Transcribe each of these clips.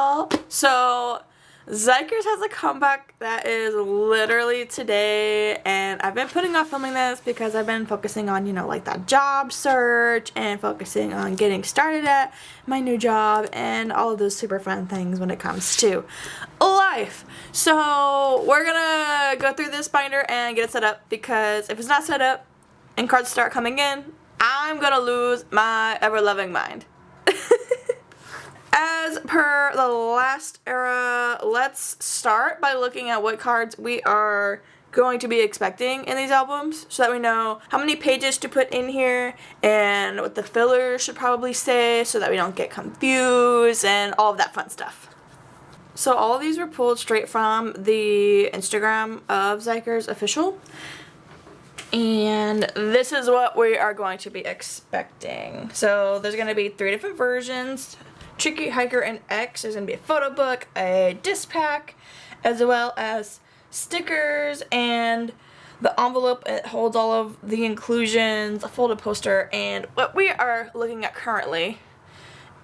y'all. So Xikers has a comeback that is literally today, and I've been putting off filming this because I've been focusing on, you know, like that job search and focusing on getting started at my new job and all of those super fun things when it comes to life. So we're gonna go through this binder and get it set up, because if it's not set up and cards start coming in, I'm gonna lose my ever-loving mind. As per the last era, let's start by looking at what cards we are going to be expecting in these albums, so that we know how many pages to put in here and what the fillers should probably say, so that we don't get confused and all of that fun stuff. So all of these were pulled straight from the Instagram of Xikers Official, and this is what we are going to be expecting. So there's going to be 3 different versions: Tricky, Hiker, and X. There's going to be a photo book, a disc pack, as well as stickers, and the envelope, it holds all of the inclusions, a folded poster, and what we are looking at currently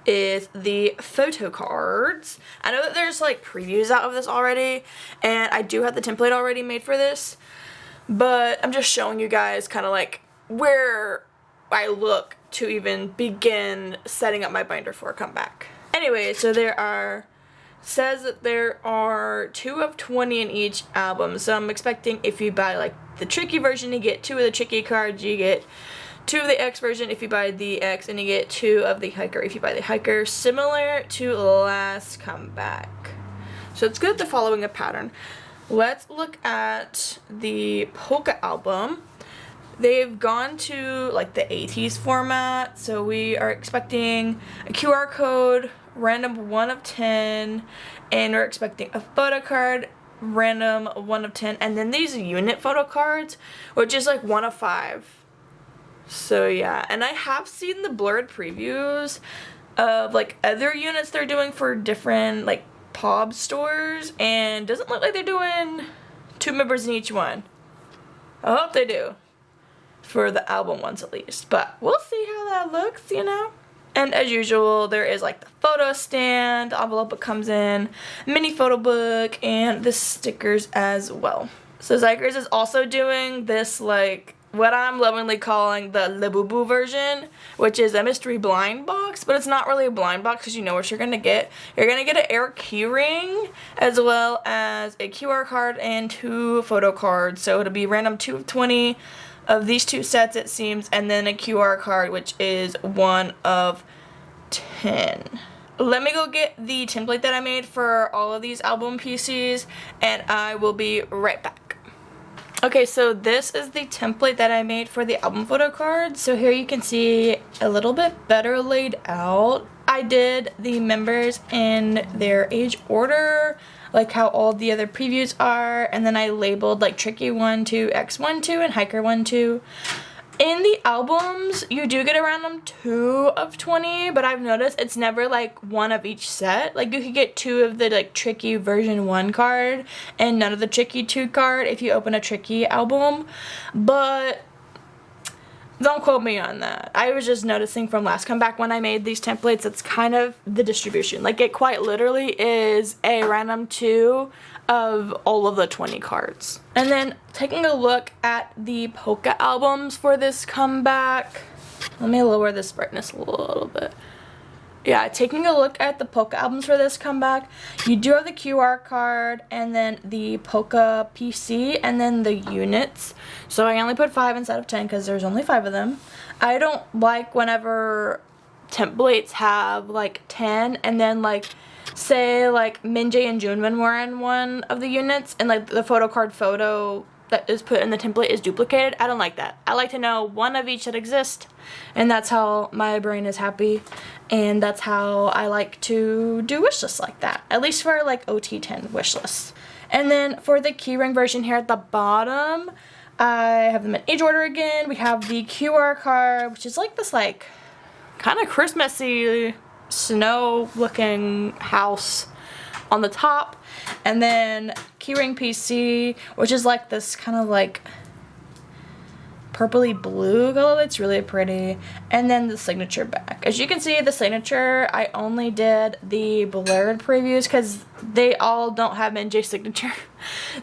is the photo cards. I know that there's like previews out of this already, and I do have the template already made for this, but I'm just showing you guys kind of like where I look to even begin setting up my binder for a comeback. Anyway, so says that there are 2 of 20 in each album, so I'm expecting if you buy like the Tricky version, you get 2 of the Tricky cards, you get 2 of the X version if you buy the X, and you get 2 of the Hiker if you buy the Hiker, similar to last comeback. So it's good they're following a pattern. Let's look at the Polka album. They've gone to like the 80s format, so we are expecting a QR code, random 1 of 10, and we're expecting a photo card, random 1 of 10, and then these unit photo cards, which is like 1 of 5. So yeah, and I have seen the blurred previews of like other units they're doing for different like POB stores, and doesn't look like they're doing 2 members in each one. I hope they do, for the album ones at least, but we'll see how that looks, you know. And as usual, there is like the photo stand, the envelope it comes in, mini photo book, and the stickers as well. So Xikers is also doing this like what I'm lovingly calling the Labubu version, which is a mystery blind box, but it's not really a blind box because you know what you're gonna get. You're gonna get an air key ring, as well as a QR card and 2 photo cards. So it'll be random 2 of 20 of these 2 sets, it seems, and then a QR card, which is 1 of 10. Let me go get the template that I made for all of these album PCs, and I will be right back. Okay, so this is the template that I made for the album photo card. So here you can see a little bit better laid out. I did the members in their age order, like how all the other previews are, and then I labeled like Tricky 1, 2, X 1, 2, and Hiker 1, 2. In the albums, you do get a random 2 of 20, but I've noticed it's never like 1 of each set. Like you could get 2 of the like Tricky version 1 card and none of the Tricky 2 card if you open a Tricky album, but don't quote me on that. I was just noticing from last comeback when I made these templates, it's kind of the distribution. Like it quite literally is a random 2 of all of the 20 cards. And then taking a look at the Polka albums for this comeback. Let me lower this brightness a little bit. Yeah, taking a look at the Polka albums for this comeback, you do have the QR card and then the Polka PC and then the units. So I only put 5 instead of 10 because there's only 5 of them. I don't like whenever templates have like 10 and then like say like Minjae and Junmin were in one of the units and like the photo card photo that is put in the template is duplicated. I don't like that. I like to know 1 of each that exist, and that's how my brain is happy, and that's how I like to do wish lists like that, at least for like OT10 wish lists. And then for the keyring version here at the bottom, I have them in age order again. We have the QR card, which is like this like kind of Christmassy snow looking house on the top, and then keyring PC, which is like this kind of like purpley blue color. It's really pretty. And then the signature back. As you can see, the signature, I only did the blurred previews because they all don't have Min-Jae signature.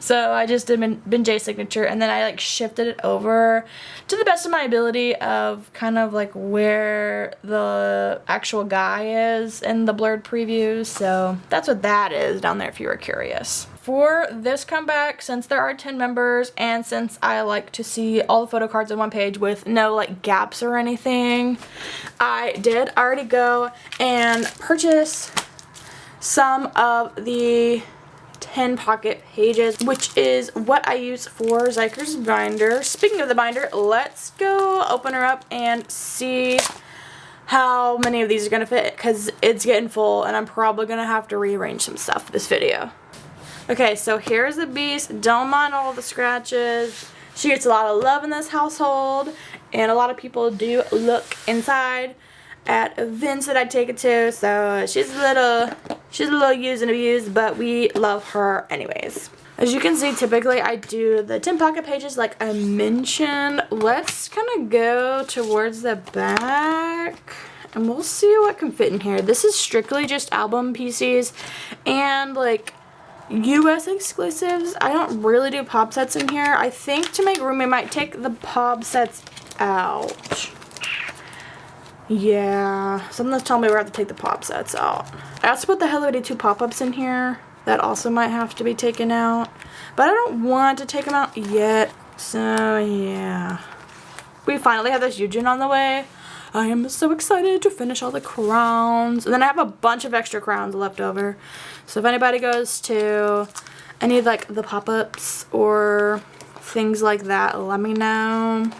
So I just did Min-Jae signature, and then I like shifted it over to the best of my ability of kind of like where the actual guy is in the blurred previews. So that's what that is down there if you were curious. For this comeback, since there are 10 members and since I like to see all the photo cards on one page with no like gaps or anything, I did already go and purchase some of the 10 pocket pages, which is what I use for Xikers Binder. Speaking of the binder, let's go open her up and see how many of these are gonna fit, because it's getting full and I'm probably gonna have to rearrange some stuff for this video. Okay, so here's the beast. Don't mind all the scratches. She gets a lot of love in this household, and a lot of people do look inside at events that I take it to, so she's a little used and abused, but we love her anyways. As you can see, typically I do the 10 pocket pages like I mentioned. Let's kind of go towards the back and we'll see what can fit in here. This is strictly just album PCs and like US exclusives. I don't really do pop sets in here. I think to make room we might take the pop sets out. Yeah, something's telling me we're going to have to take the pop sets out. I also put the Hello Kitty 2 pop-ups in here. That also might have to be taken out. But I don't want to take them out yet. So, yeah. We finally have this Yujin on the way. I am so excited to finish all the crowns. And then I have a bunch of extra crowns left over. So if anybody goes to any like the pop-ups or things like that, let me know.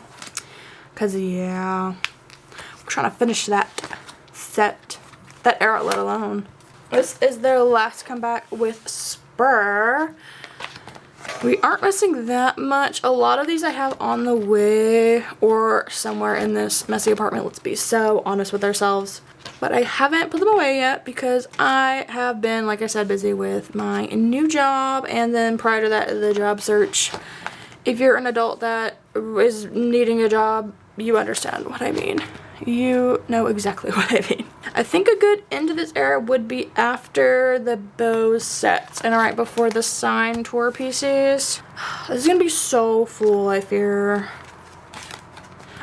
Because, yeah. Trying to finish that set, that era, let alone. This is their last comeback with Spur. We aren't missing that much. A lot of these I have on the way or somewhere in this messy apartment. Let's be so honest with ourselves. But I haven't put them away yet because I have been, like I said, busy with my new job, and then prior to that, the job search. If you're an adult that is needing a job, you understand what I mean. You know exactly what I mean. I think a good end to this era would be after the bow sets and right before the sign tour pieces. This is gonna be so full, I fear.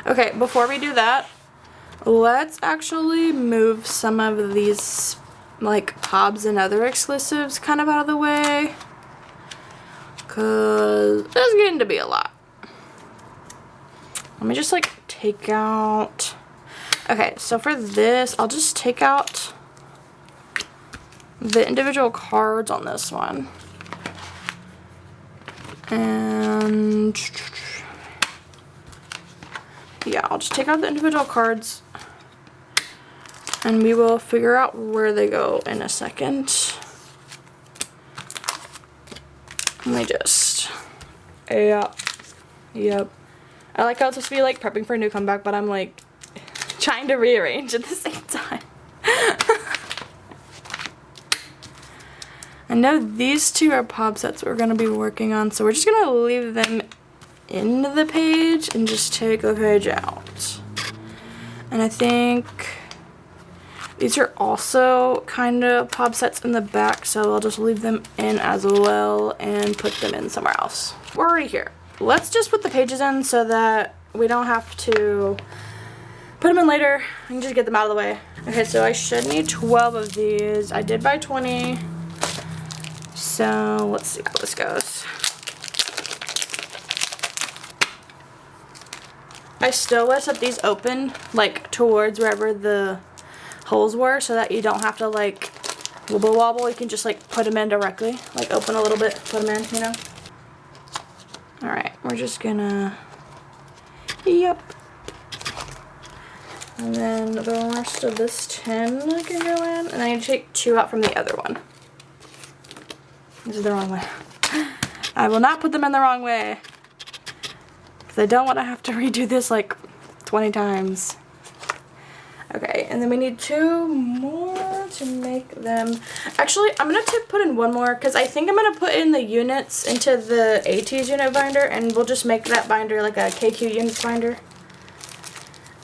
Okay, before we do that, let's actually move some of these like POBs and other exclusives kind of out of the way, cause it's getting to be a lot. Let me just like take out. Okay, so for this, I'll just take out the individual cards on this one. And yeah, I'll just take out the individual cards and we will figure out where they go in a second. Let me just, yep. I like how it's supposed to be like prepping for a new comeback, but I'm like trying to rearrange at the same time. I know these two are pop sets we're going to be working on, so we're just going to leave them in the page and just take the page out. And I think these are also kind of pop sets in the back, so I'll just leave them in as well and put them in somewhere else. We're already here. Let's just put the pages in so that we don't have to put them in later. I can just get them out of the way. Okay, so I should need 12 of these. I did buy 20. So let's see how this goes. I still wish that these open like towards wherever the holes were so that you don't have to like wobble wobble. You can just like put them in directly. Like open a little bit, put them in, you know? Alright, we're just gonna, yep. And then the rest of this 10 can go in. And I need to take 2 out from the other one. This is the wrong way. I will not put them in the wrong way. Because I don't want to have to redo this like 20 times. Okay, and then we need 2 more to make them. Actually, I'm going to put in one more because I think I'm going to put in the units into the AT's unit binder, and we'll just make that binder like a KQ units binder.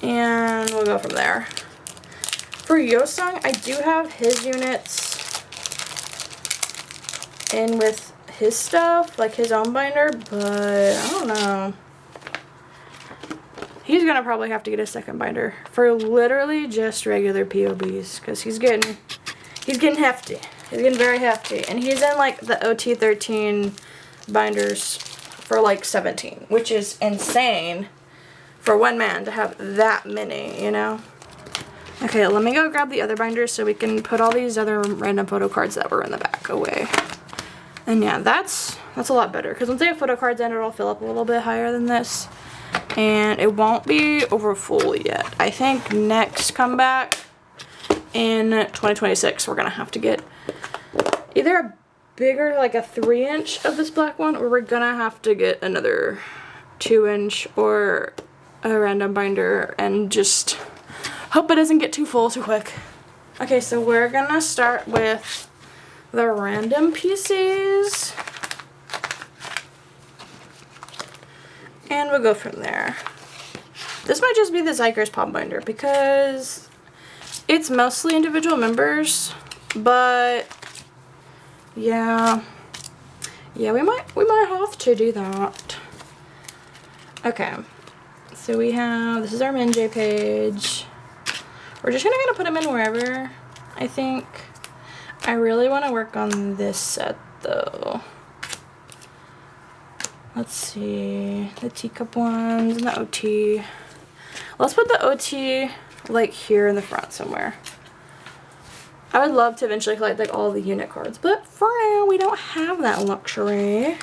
And we'll go from there. For Yosung, I do have his units in with his stuff, like his own binder, but I don't know. He's gonna probably have to get a second binder for literally just regular POBs because he's getting hefty. He's getting very hefty, and he's in like the OT13 binders for like 17, which is insane for one man to have that many, you know. Okay, let me go grab the other binders so we can put all these other random photo cards that were in the back away. And yeah, that's a lot better because once I have photo cards in, it'll fill up a little bit higher than this. And it won't be over full yet. I think next comeback in 2026, we're gonna have to get either a bigger, like a 3-inch of this black one, or we're gonna have to get another 2-inch or a random binder and just hope it doesn't get too full too quick. Okay, so we're gonna start with the random PCs. And we'll go from there. This might just be the Xikers POB Binder because it's mostly individual members, but yeah, we might have to do that. Okay, so we have, this is our Minjay page. We're just gonna put them in wherever, I think. I really want to work on this set though. Let's see, the teacup ones and the OT. Let's put the OT like here in the front somewhere. I would love to eventually collect like all the unit cards, but for now we don't have that luxury.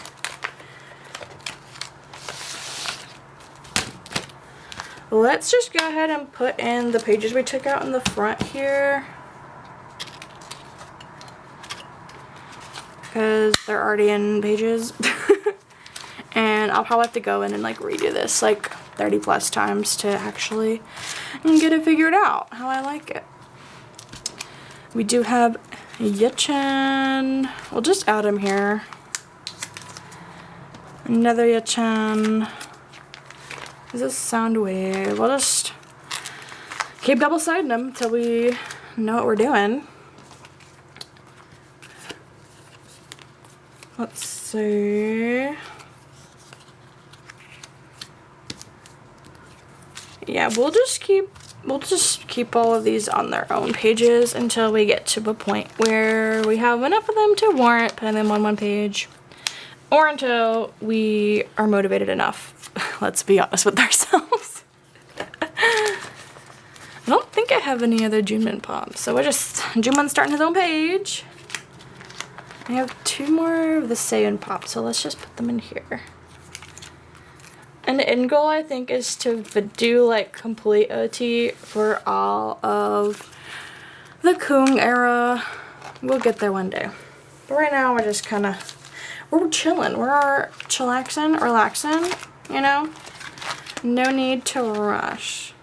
Let's just go ahead and put in the pages we took out in the front here, because they're already in pages. And I'll probably have to go in and like redo this like 30 plus times to actually get it figured out how I like it. We do have Yachan. We'll just add him here. Another Yachan. Is this sound wave? We'll just keep double siding them until we know what we're doing. Let's see. Yeah, we'll just keep all of these on their own pages until we get to a point where we have enough of them to warrant putting them on one page, or until we are motivated enough. Let's be honest with ourselves. I don't think I have any other Junmin pops, so we're just Junmin starting his own page. I have 2 more of the Seiun pops, so let's just put them in here. And the end goal, I think, is to do like complete OT for all of the Kung era. We'll get there one day. But right now, we're just kind of, we're chilling. We're chillaxing, relaxing, you know? No need to rush.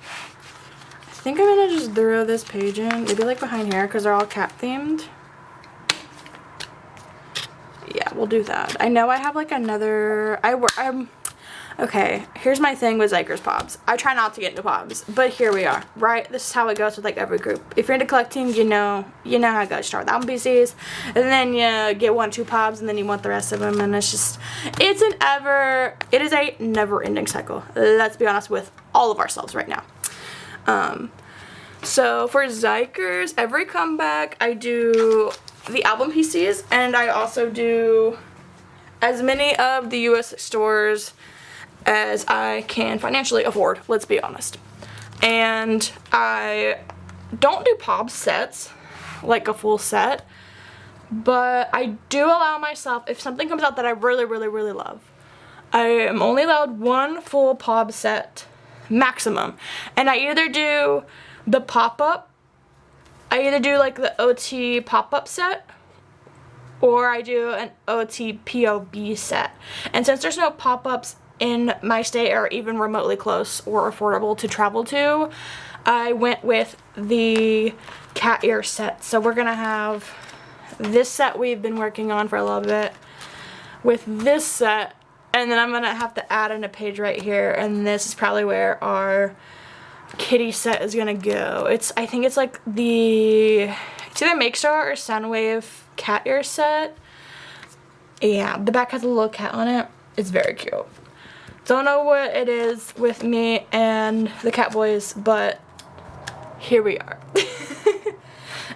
I think I'm going to just throw this page in, maybe like behind here, because they're all cat themed. Yeah, we'll do that. I know I have like another, okay, here's my thing with Xikers POBs. I try not to get into POBs, but here we are, right? This is how it goes with like every group. If you're into collecting, you know how it goes. Start with album PCs, and then you get 1 or 2 POBs, and then you want the rest of them, and it's just, it is a never-ending cycle. Let's be honest with all of ourselves right now. So for Xikers, every comeback, I do the album PCs, and I also do as many of the US stores as I can financially afford, let's be honest. And I don't do POB sets, like a full set, but I do allow myself, if something comes out that I really, really, really love, I am only allowed 1 full POB set maximum. And I either do the pop-up, I either do like the OT pop-up set, or I do an OT POB set. And since there's no pop-ups in my state are even remotely close or affordable to travel to, I went with the cat ear set. So we're gonna have this set we've been working on for a little bit with this set, and then I'm gonna have to add in a page right here, and this is probably where our kitty set is gonna go. I think it's like it's either Make Star or Soundwave cat ear set. Yeah, the back has a little cat on it. It's very cute. Don't know what it is with me and the cat boys, but here we are.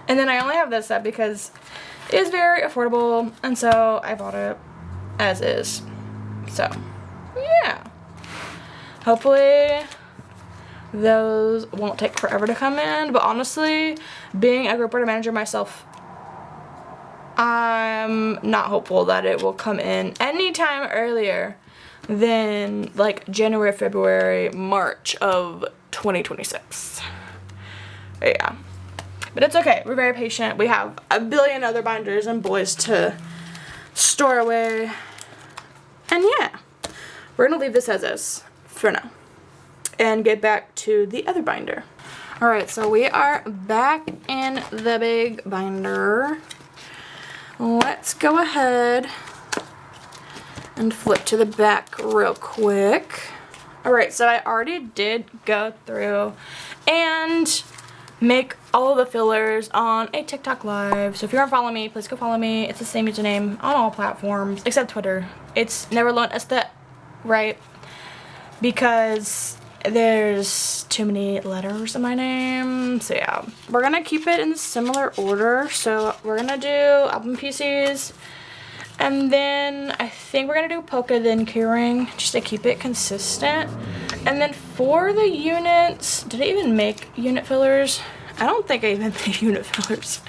And then I only have this set because it is very affordable, and so I bought it as is. So, yeah. Hopefully those won't take forever to come in, but honestly, being a group order manager myself, I'm not hopeful that it will come in anytime earlier than like January, February, March of 2026. Yeah. But it's okay. We're very patient. We have a billion other binders and boys to store away. And yeah, we're going to leave this as is for now and get back to the other binder. Alright, so we are back in the big binder. Let's go ahead and flip to the back real quick. Alright, so I already did go through and make all of the fillers on a TikTok live. So if you aren't following me, please go follow me. It's the same username on all platforms except Twitter. It's never loaned us that right because there's too many letters in my name. So yeah, we're gonna keep it in similar order. So we're gonna do album PCs, and then I think we're gonna do polka then keyring just to keep it consistent. And then for the units, did I even make unit fillers? I don't think I even made unit fillers.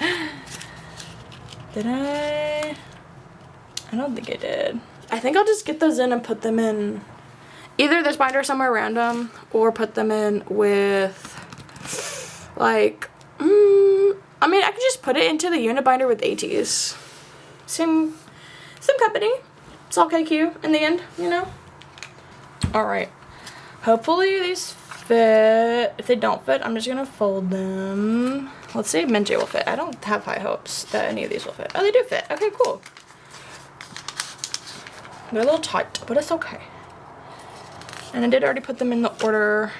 Did I? I don't think I did. I think I'll just get those in and put them in either this binder somewhere random or put them in with like, I mean, I could just put it into the unit binder with ATs. Same company. It's all KQ in the end, you know? Alright. Hopefully these fit. If they don't fit, I'm just gonna fold them. Let's see if Minji will fit. I don't have high hopes that any of these will fit. Oh, they do fit. Okay, cool. They're a little tight, but it's okay. And I did already put them in the order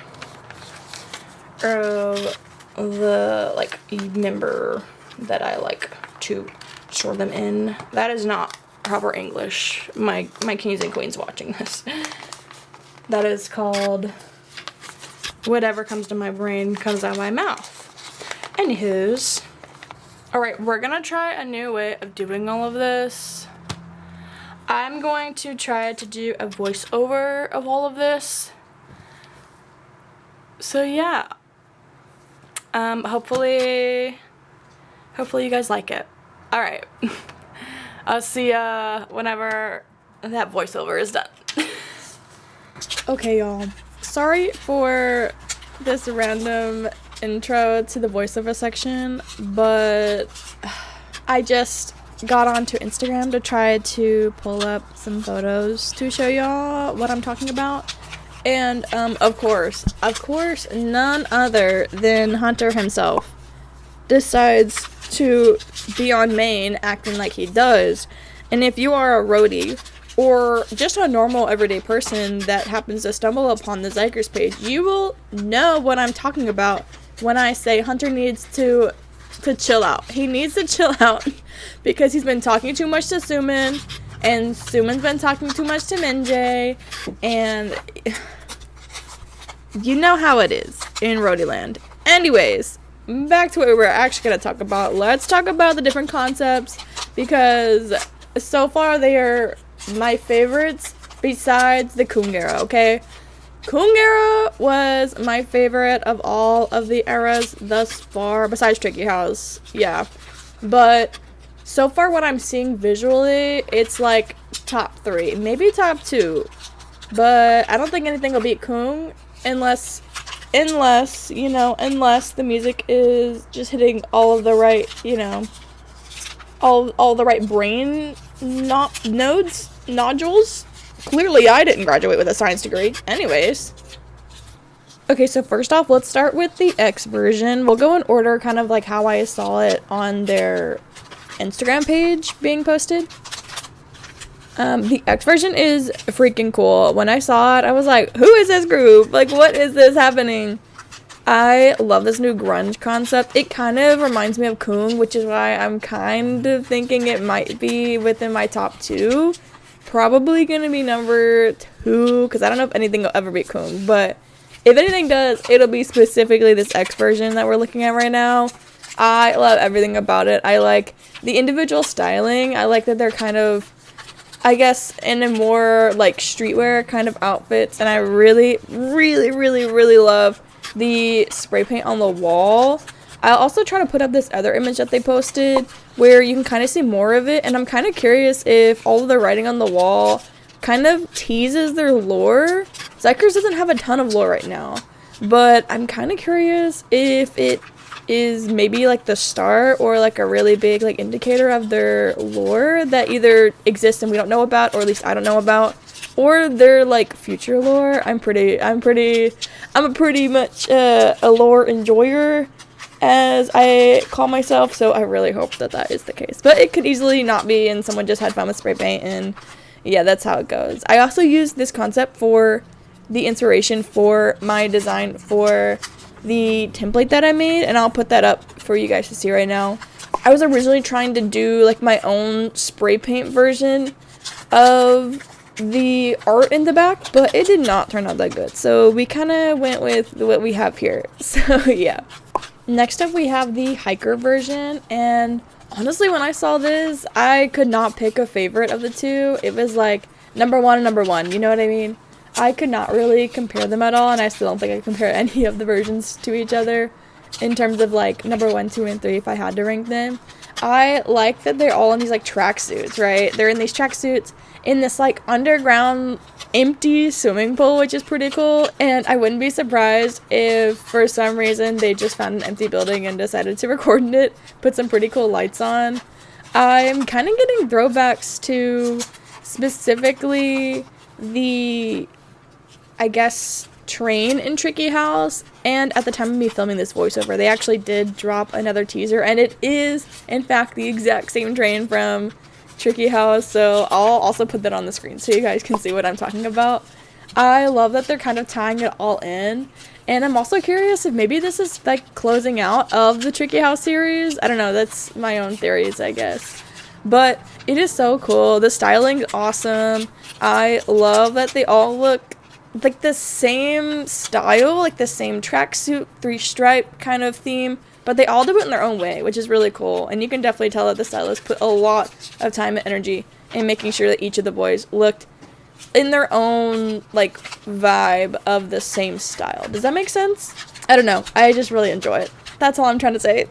of the, like, member that I like to store them in. That is not proper English. My kings and queens watching this. That is called whatever comes to my brain comes out of my mouth. Anywho's. Alright, we're gonna try a new way of doing all of this. I'm going to try to do a voiceover of all of this. So yeah. Hopefully you guys like it. Alright. I'll see ya whenever that voiceover is done. Okay, y'all. Sorry for this random intro to the voiceover section, but I just got onto Instagram to try to pull up some photos to show y'all what I'm talking about. And, of course, none other than Hunter himself decides to be on main acting like he does. And if you are a roadie or just a normal everyday person that happens to stumble upon the Xikers page, you will know what I'm talking about when I say Hunter needs to chill out. He needs to chill out because he's been talking too much to Suman, and Suman's been talking too much to Minjay, and you know how it is in Roadie Land. Anyways, back to what we're actually going to talk about. Let's talk about the different concepts, because so far they are my favorites besides the Kungera, okay? Kungera was my favorite of all of the eras thus far, besides Tricky House, yeah. But so far what I'm seeing visually, it's like top 3, maybe top 2. But I don't think anything will beat Kung unless the music is just hitting all of the right, all the right brain nodules. Clearly I didn't graduate with a science degree. Anyways. Okay, so first off, let's start with the X version. We'll go in order, kind of like how I saw it on their Instagram page being posted. The X version is freaking cool. When I saw it, I was like, who is this group? Like, what is this happening? I love this new grunge concept. It kind of reminds me of Kung, which is why I'm kind of thinking it might be within my top 2. Probably gonna be number 2, because I don't know if anything will ever beat Kung, but if anything does, it'll be specifically this X version that we're looking at right now. I love everything about it. I like the individual styling. I like that they're kind of, I guess, in a more like streetwear kind of outfits. And I really, really, really, really love the spray paint on the wall. I'll also try to put up this other image that they posted where you can kind of see more of it. And I'm kind of curious if all of the writing on the wall kind of teases their lore. Xikers doesn't have a ton of lore right now, but I'm kind of curious if it is maybe like the start or like a really big like indicator of their lore that either exists and we don't know about, or at least I don't know about, or their like future lore. I'm pretty much a lore enjoyer, as I call myself, so I really hope that that is the case. But it could easily not be, and someone just had fun with spray paint, and yeah, that's how it goes. I also used this concept for the inspiration for my design for the template that I made, and I'll put that up for you guys to see right now. I was originally trying to do like my own spray paint version of the art in the back, but it did not turn out that good, so we kind of went with what we have here. So yeah. Next up we have the hiker version, and honestly when I saw this, I could not pick a favorite of the two. It was like number 1 and number 1, you know what I mean? I could not really compare them at all, and I still don't think I can compare any of the versions to each other in terms of like number 1, 2, and 3 if I had to rank them. I like that they're all in these like tracksuits, right? They're in these tracksuits in this like underground empty swimming pool, which is pretty cool, and I wouldn't be surprised if for some reason they just found an empty building and decided to record in it, put some pretty cool lights on. I'm kind of getting throwbacks to specifically the, I guess, train in Tricky House, and at the time of me filming this voiceover, they actually did drop another teaser, and it is in fact the exact same train from Tricky House, so I'll also put that on the screen so you guys can see what I'm talking about. I love that they're kind of tying it all in, and I'm also curious if maybe this is like closing out of the Tricky House series. I don't know, that's my own theories, I guess. But it is so cool. The styling's awesome. I love that they all look like the same style, like the same tracksuit, 3-stripe kind of theme, but they all do it in their own way, which is really cool. And you can definitely tell that the stylist put a lot of time and energy in making sure that each of the boys looked in their own like vibe of the same style. Does that make sense? I don't know. I just really enjoy it. That's all I'm trying to say.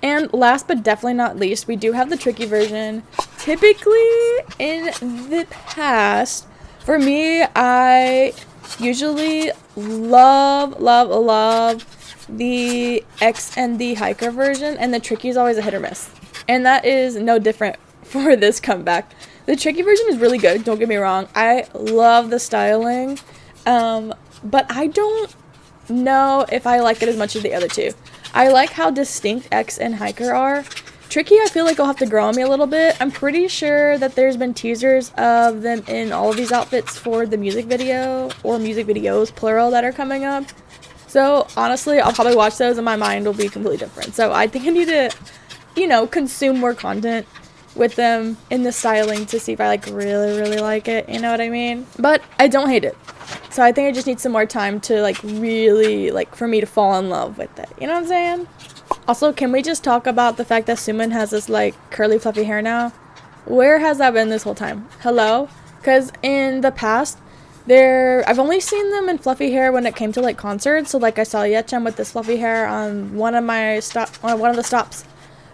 And last but definitely not least, we do have the tricky version. Typically in the past, for me, I usually love the X and the hiker version, and the tricky is always a hit or miss. And that is no different for this comeback. The tricky version is really good, don't get me wrong. I love the styling, but I don't know if I like it as much as the other two. I like how distinct X and hiker are. Tricky, I feel like I'll have to grow on me a little bit. I'm pretty sure that there's been teasers of them in all of these outfits for the music video, or music videos, plural, that are coming up. So, honestly, I'll probably watch those and my mind will be completely different. So, I think I need to, you know, consume more content with them in the styling to see if I, like, really like it. You know what I mean? But I don't hate it. So, I think I just need some more time to, like, really, like, for me to fall in love with it. You know what I'm saying? Also, can we just talk about the fact that Sumin has this, like, curly, fluffy hair now? Where has that been this whole time? Hello? Because in the past, I've only seen them in fluffy hair when it came to, like, concerts. So, like, I saw Yechem with this fluffy hair on one of the stops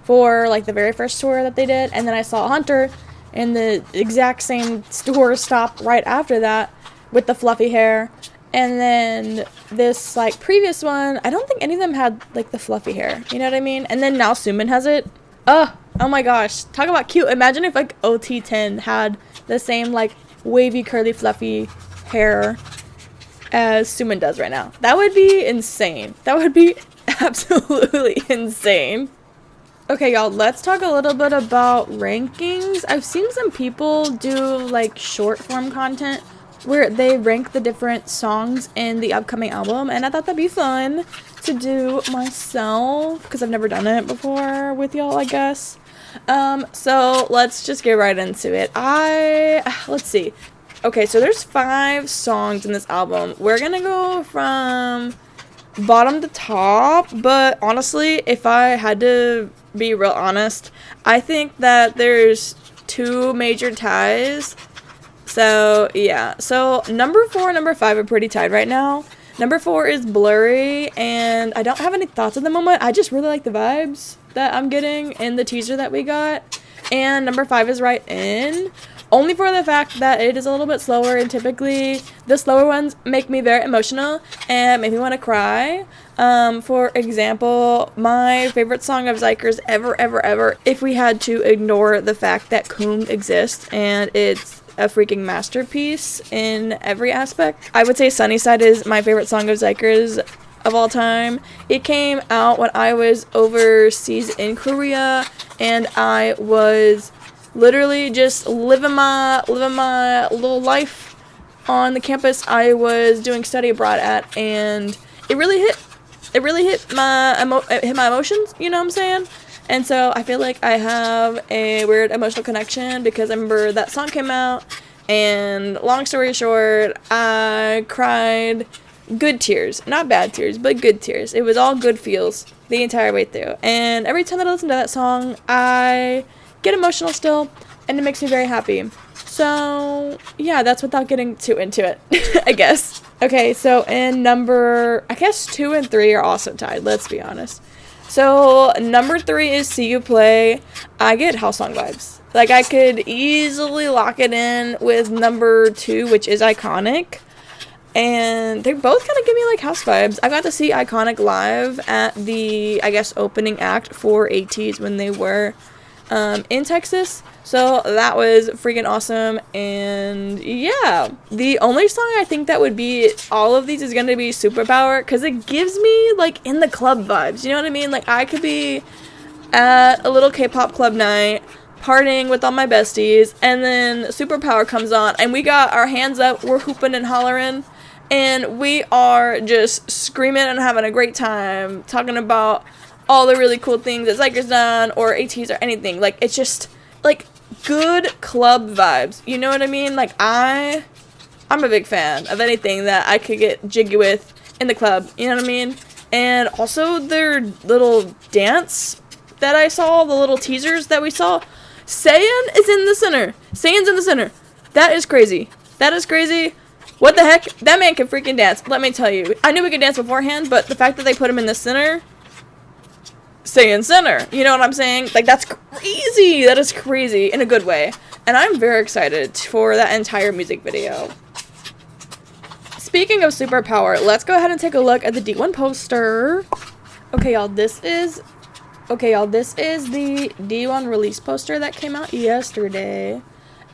for, like, the very first tour that they did. And then I saw Hunter in the exact same tour stop right after that with the fluffy hair. And then this, like, previous one, I don't think any of them had, like, the fluffy hair. You know what I mean? And then now Sumin has it. Ugh, Oh my gosh, talk about cute. Imagine if like OT10 had the same like wavy, curly, fluffy hair as Suman does right now. That would be insane. That would be absolutely insane. Okay, y'all, let's talk a little bit about rankings. I've seen some people do like short form content where they rank the different songs in the upcoming album, and I thought that'd be fun to do myself because I've never done it before with y'all, I guess. So let's just get right into it. Let's see. Okay, so there's 5 songs in this album. We're gonna go from bottom to top, but honestly, if I had to be real honest, I think that there's 2 major ties. So yeah, so number 4 and number 5 are pretty tied right now. Number 4 is Blurry, and I don't have any thoughts at the moment. I just really like the vibes that I'm getting in the teaser that we got. And number 5 is Right In, only for the fact that it is a little bit slower, and typically the slower ones make me very emotional and make me want to cry. For example, my favorite song of Xikers ever, if we had to ignore the fact that Kung exists and it's a freaking masterpiece in every aspect, I would say Sunnyside is my favorite song of Xikers of all time. It came out when I was overseas in Korea, and I was literally just living my little life on the campus I was doing study abroad at, and it really hit my emotions, you know what I'm saying? And so I feel like I have a weird emotional connection because I remember that song came out, and long story short, I cried good tears. Not bad tears, but good tears. It was all good feels the entire way through. And every time that I listen to that song, I get emotional still, and it makes me very happy. So yeah, that's without getting too into it, I guess. Okay, so in I guess 2 and 3 are also tied, let's be honest. So number 3 is See You Play. I get house song vibes. Like, I could easily lock it in with number 2, which is Iconic. And they both kind of give me like house vibes. I got to see Iconic live at the, I guess, opening act for ATs when they were in Texas. So that was freaking awesome. And yeah, the only song I think that would be all of these is going to be Superpower, because it gives me like in the club vibes. You know what I mean? Like, I could be at a little K-pop club night partying with all my besties, and then Superpower comes on and we got our hands up, we're hooping and hollering, and we are just screaming and having a great time talking about all the really cool things that Xikers done or ATs or anything. Like, it's just like good club vibes, you know what I mean? Like, I'm a big fan of anything that I could get jiggy with in the club, you know what I mean? And also their little dance that I saw, the little teasers that we saw, Saiyan is in the center. Saiyan's in the center. That is crazy. That is crazy. What the heck? That man can freaking dance, let me tell you. I knew we could dance beforehand, but the fact that they put him in the center, Saiyan center, you know what I'm saying? Like, that's crazy. That is crazy in a good way. And I'm very excited for that entire music video. Speaking of Superpower, let's go ahead and take a look at the D1 poster. Okay, y'all, this is the D1 release poster that came out yesterday.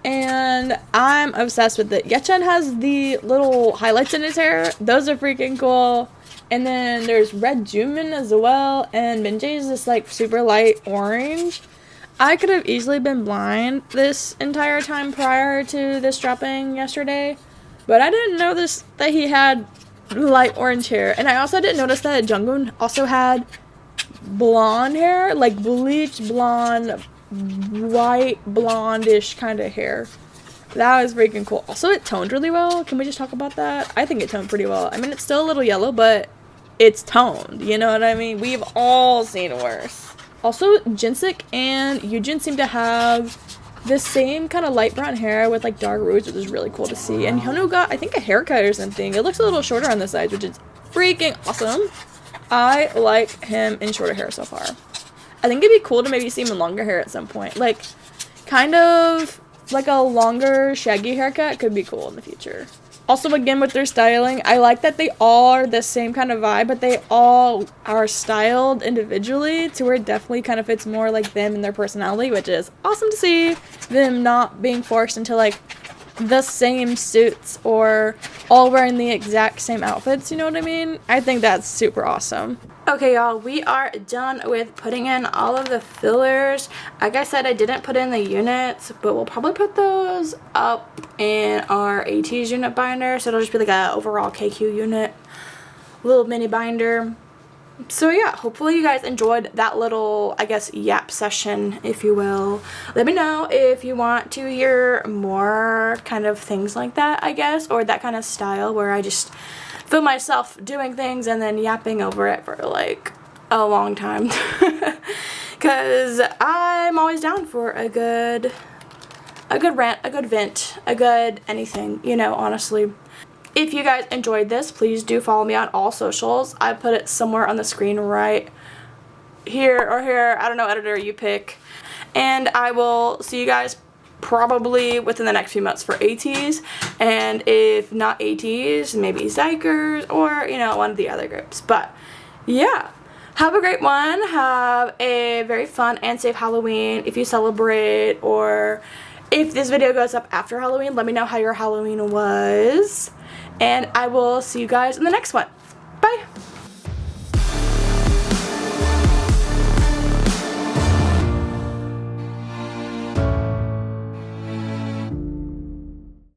And I'm obsessed with it. Yechen has the little highlights in his hair. Those are freaking cool. And then there's Red Jumin as well. And Minjae is this like super light orange. I could have easily been blind this entire time prior to this dropping yesterday, but I didn't notice that he had light orange hair. And I also didn't notice that Jungkook also had blonde hair, like bleach blonde, white blondish kind of hair. That was freaking cool. Also, it toned really well. Can we just talk about that? I think it toned pretty well. I mean, it's still a little yellow, but it's toned, you know what I mean? We've all seen worse. Also, Jinsik and Yujin seem to have the same kind of light brown hair with like dark roots, which is really cool to see. And Hyunwoo got, I think, a haircut or something. It looks a little shorter on the sides, which is freaking awesome. I like him in shorter hair so far. I think it'd be cool to maybe see him in longer hair at some point. Like, kind of like a longer shaggy haircut could be cool in the future. Also, again, with their styling, I like that they all are the same kind of vibe, but they all are styled individually to where it definitely kind of fits more like them and their personality, which is awesome to see. Them not being forced into like the same suits or all wearing the exact same outfits, you know what I mean? I think that's super awesome. Okay, y'all, we are done with putting in all of the fillers. Like I said, I didn't put in the units, but we'll probably put those up in our AT's unit binder, so it'll just be like a overall KQ unit, little mini binder. So yeah, hopefully you guys enjoyed that little, I guess, yap session, if you will. Let me know if you want to hear more kind of things like that, I guess, or that kind of style where I just film myself doing things and then yapping over it for like a long time. Because I'm always down for a good rant, a good vent, a good anything, you know, honestly. If you guys enjoyed this, please do follow me on all socials. I put it somewhere on the screen right here or here. I don't know, editor, you pick. And I will see you guys probably within the next few months for ATs. And if not ATs, maybe Xikers or, you know, one of the other groups. But yeah, have a great one. Have a very fun and safe Halloween if you celebrate, or if this video goes up after Halloween, let me know how your Halloween was. And I will see you guys in the next one.